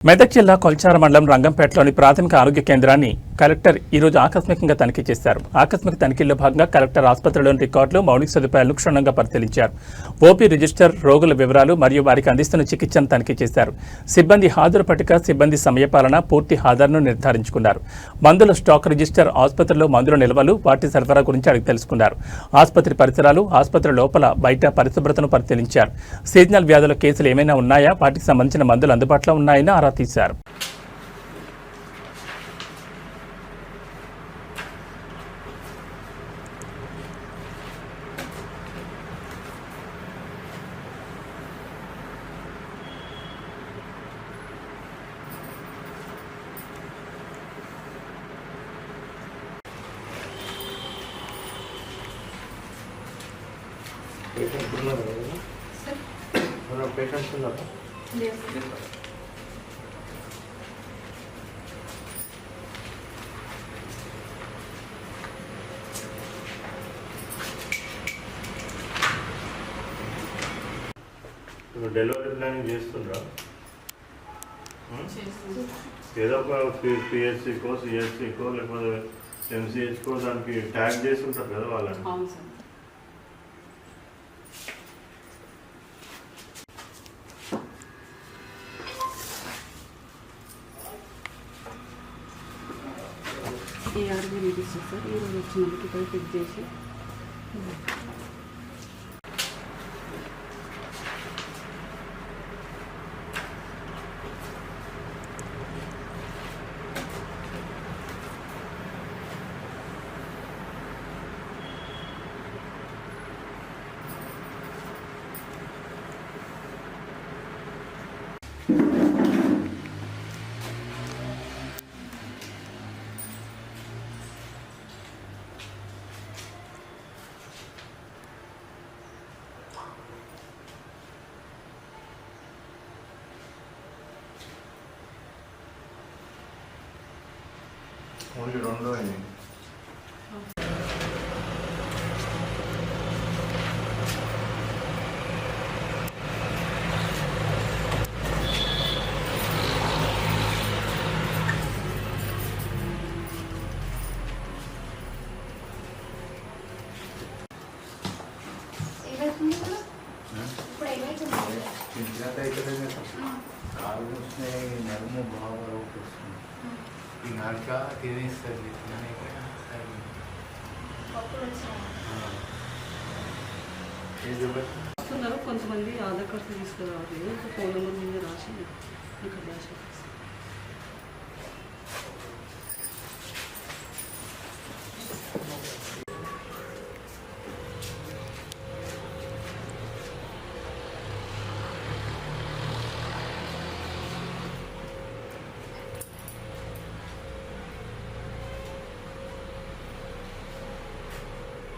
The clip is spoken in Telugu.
మెదక్ జిల్లా కొల్చార మండలం రంగంపేటలోని ప్రాథమిక ఆరోగ్య కేంద్రాన్ని కలెక్టర్ ఈరోజు ఆకస్మికంగా తనిఖీ చేశారు. ఆకస్మిక తనిఖీల్లో భాగంగా కలెక్టర్ ఆసుపత్రిలోని రికార్డులు, మౌలిక సదుపాయాలను క్షుణ్ణంగా పరిశీలించారు. ఓపీ రిజిస్టర్, రోగుల వివరాలు మరియు వారికి అందిస్తున్న చికిత్సను తనిఖీ చేశారు. సిబ్బంది హాజరు పట్టిక, సిబ్బంది సమయపాలన, పూర్తి హాజరును నిర్ధారించుకున్నారు. మందుల స్టాక్ రిజిస్టర్, ఆసుపత్రిలో మందుల నిల్వలు, వాటి సరఫరా గురించి అడిగి తెలుసుకున్నారు. ఆసుపత్రి పరిసరాలు, ఆసుపత్రి లోపల బయట పరిశుభ్రతను పరిశీలించారు. సీజనల్ వ్యాధుల కేసులు ఏమైనా ఉన్నాయా, వాటికి సంబంధించిన మందులు అందుబాటులో ఉన్నాయని ఆరా తీశారు. పేషెంట్స్ ఉన్నారా? డెలివరీ ప్లానింగ్ చేస్తుండ్రా? ఏదో ఒక పిహెచ్సికో, సిహెచ్సికో లేకపోతే ఎంసీహెచ్కో దానికి ట్యాగ్ చేసి ఉంటారు కదా వాళ్ళని. ఈ ఆర్మీ ఇస్తాను సార్. ఈరోజు వచ్చినందుకు ఇక్కడ ఫిక్స్ చేసి ఓన్లీ 2 అయినాయి. కాళ్ళు వస్తున్నాయి, నడుము బాగా వస్తుంది. ఈ నాటక తినేస్తుంది. వస్తున్నారు కొంతమంది. ఆధార్ కార్డు తీసుకురావాలి, ఫోన్ నెంబర్ మీద రాసి ఇక్కడ రాసి